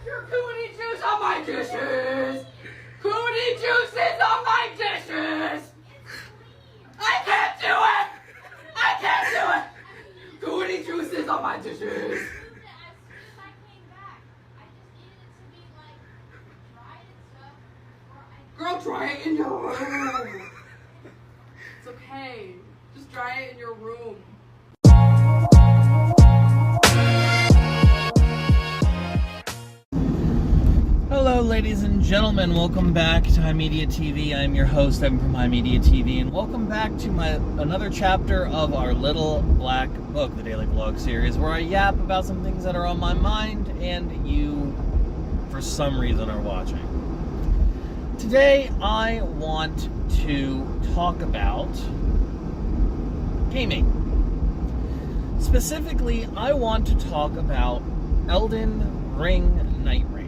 Your cootie juice on my dishes! Cootie juices on my dishes! I can't do it! I can't do it! Cootie juices on my dishes! Girl, dry it in your room! It's okay. Just dry it in your room. Hello ladies and gentlemen, welcome back to HIMediaTV. I'm your host, Evan from HIMediaTV, and welcome back to another chapter of our Little Black Book, the daily vlog series, where I yap about some things that are on my mind and you, for some reason, are watching. Today I want to talk about gaming. Specifically, I want to talk about Elden Ring Nightreign.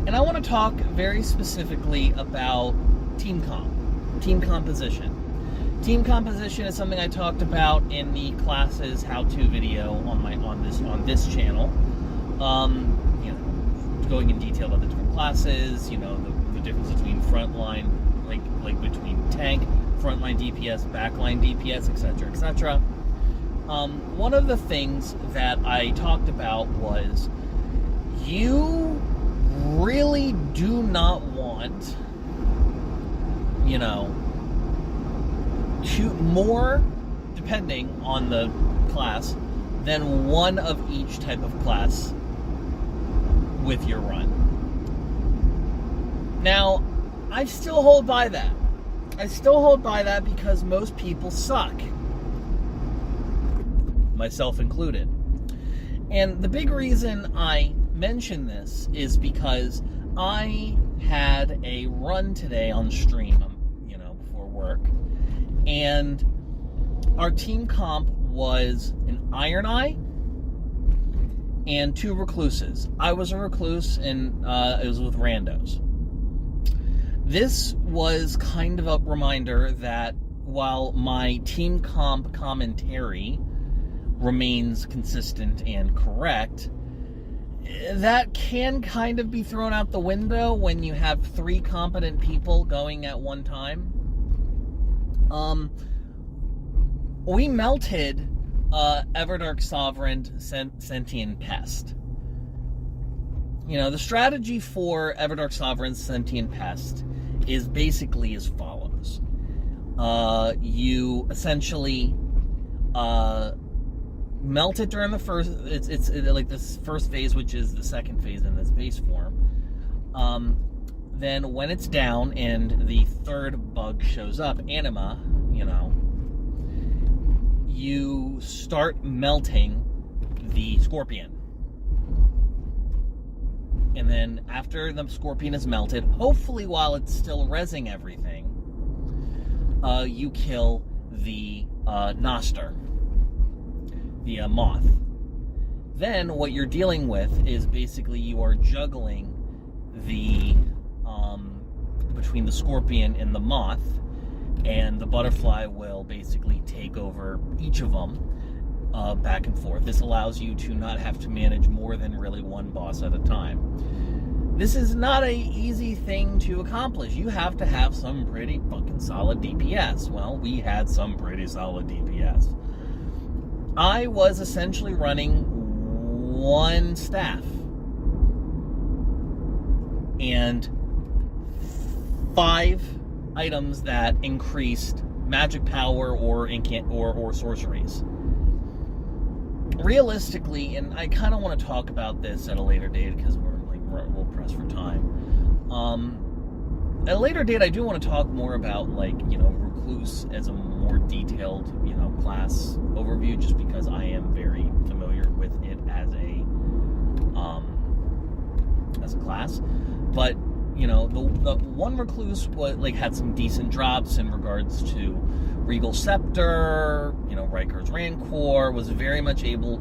And I want to talk very specifically about team composition. Team composition is something I talked about in the classes how-to video on this channel. You know, going in detail about the different classes, you know, the difference between frontline, like between tank, frontline DPS, backline DPS, etc., etc. One of the things that I talked about was you really do not want, you know, shoot more, depending on the class, than one of each type of class with your run. Now, I still hold by that. I still hold by that because most people suck. Myself included. And the big reason I mention this is because I had a run today on stream, you know, before work, and our team comp was an Iron Eye and 2 recluses. I was a recluse, and it was with randos. This was kind of a reminder that while my team comp commentary remains consistent and correct, that can kind of be thrown out the window when you have 3 competent people going at one time. We melted Everdark Sovereign Sentient Pest. You know, the strategy for Everdark Sovereign Sentient Pest is basically as follows. You essentially melt it during the first, it's like this first phase, which is the second phase in this base form. Then when it's down and the third bug shows up, anima, you know, you start melting the scorpion. And then after the scorpion is melted, hopefully while it's still rezzing everything, you kill the Noster, the moth. Then what you're dealing with is basically you are juggling the between the scorpion and the moth, and the butterfly will basically take over each of them back and forth. This allows you to not have to manage more than really one boss at a time. This is not an easy thing to accomplish. You have to have some pretty fucking solid DPS. Well, we had some pretty solid DPS. I was essentially running 1 staff and 5 items that increased magic power or sorceries. Realistically, and I kind of want to talk about this at a later date because we'll press for time. At a later date, I do want to talk more about, like, you know, Recluse as a more detailed, you know, class overview, just because I am very familiar with it as a class. But, you know, the one Recluse had some decent drops in regards to Regal Scepter, you know, Riker's Rancor, was very much able,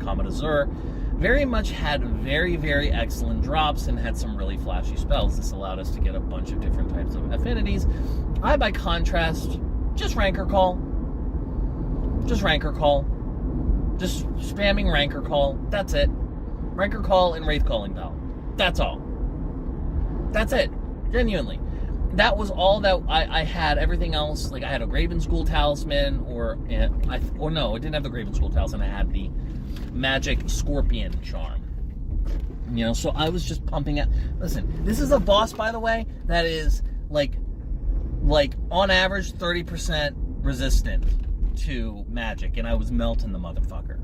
Comet Azure, very much had very, very excellent drops and had some really flashy spells. This allowed us to get a bunch of different types of affinities. I, by contrast, just Rancor Call. Just spamming Ranker Call. That's it. Ranker Call and Wraith Calling Bell. That's all. That's it. Genuinely. That was all that I had. Everything else, like I had a Graven School Talisman, or no, I didn't have the Graven School Talisman. I had the Magic Scorpion Charm. You know, so I was just pumping out. Listen, this is a boss, by the way, that is like on average 30% resistant to magic, and I was melting the motherfucker.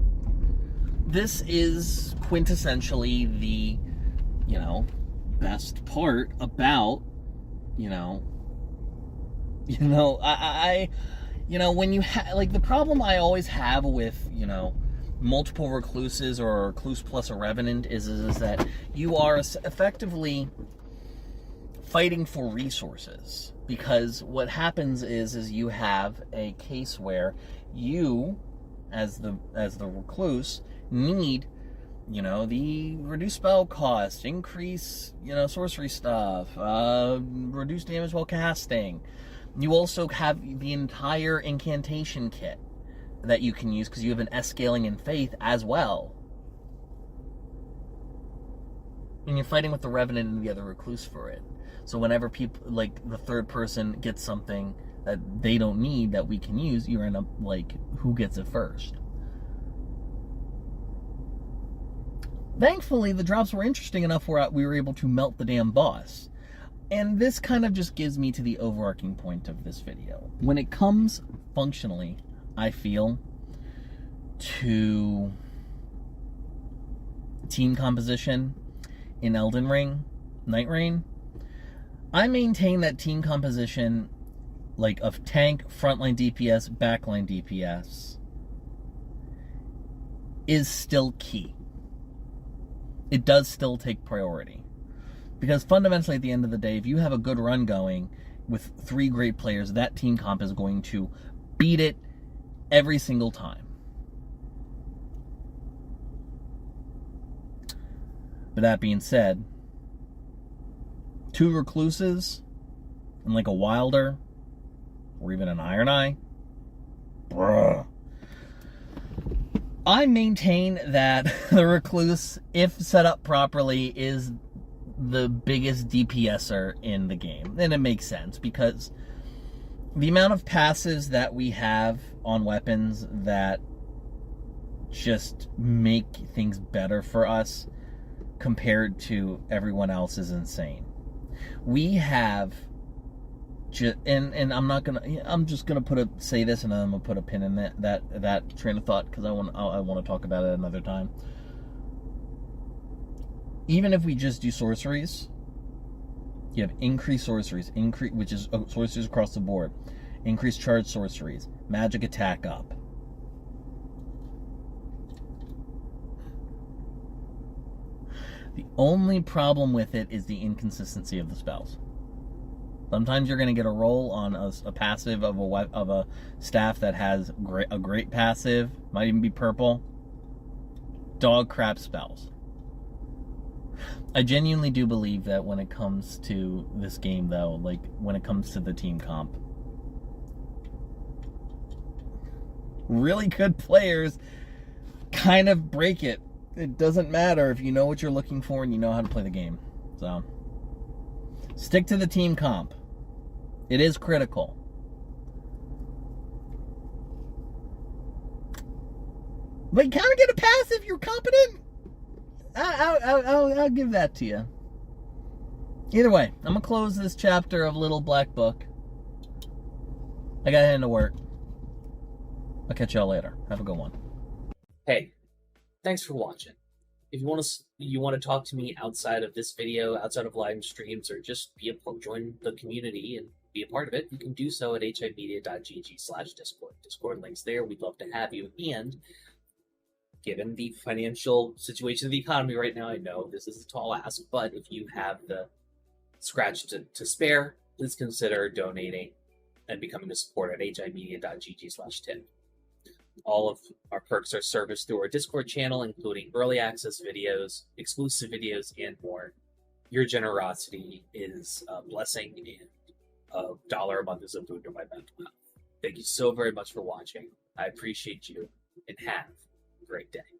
This is quintessentially the, you know, best part about, I when you like the problem I always have with, multiple recluses or a recluse plus a revenant is that you are effectively fighting for resources, because what happens is you have a case where you, as the recluse, need the reduced spell cost, increase, sorcery stuff, reduce damage while casting. You also have the entire incantation kit that you can use because you have an S scaling in faith as well. And you're fighting with the Revenant and the other recluse for it. So whenever people, like, the third person gets something that they don't need that we can use, you end up, like, who gets it first? Thankfully, the drops were interesting enough where we were able to melt the damn boss. And this kind of just gives me to the overarching point of this video. When it comes, functionally, I feel, to team composition in Elden Ring, Nightreign, I maintain that team composition, like, of tank, frontline DPS, backline DPS, is still key. It does still take priority. Because fundamentally, at the end of the day, if you have a good run going with 3 great players, that team comp is going to beat it every single time. But that being said, 2 recluses and like a Wilder or even an Iron Eye, bruh. I maintain that the recluse, if set up properly, is the biggest DPSer in the game. And it makes sense because the amount of passives that we have on weapons that just make things better for us compared to everyone else is insane. We have and I'm just gonna say this, and then I'm gonna put a pin in that train of thought because I want to talk about it another time. Even if we just do sorceries, you have increased sorceries, which is sorceries across the board, increased charge sorceries, magic attack up. The only problem with it is the inconsistency of the spells. Sometimes you're going to get a roll on a passive of a staff that has a great passive, might even be purple. Dog crap spells. I genuinely do believe that when it comes to this game, though, like when it comes to the team comp, really good players kind of break it. It doesn't matter if you know what you're looking for and you know how to play the game. So, stick to the team comp. It is critical. But can I get a pass if you're competent? I'll give that to you. Either way, I'm going to close this chapter of Little Black Book. I got to head into work. I'll catch y'all later. Have a good one. Hey, thanks for watching. If you want to talk to me outside of this video, outside of live streams, or just join the community and be a part of it, you can do so at HIMediaTV/Discord. Discord links there. We'd love to have you. And given the financial situation of the economy right now, I know this is a tall ask, but if you have the scratch to spare, please consider donating and becoming a supporter at HIMedia.gg/tip. All of our perks are serviced through our Discord channel, including early access videos, exclusive videos, and more. Your generosity is a blessing, and $1 a month is a boon to my mental health. Thank you so very much for watching. I appreciate you, and have great day.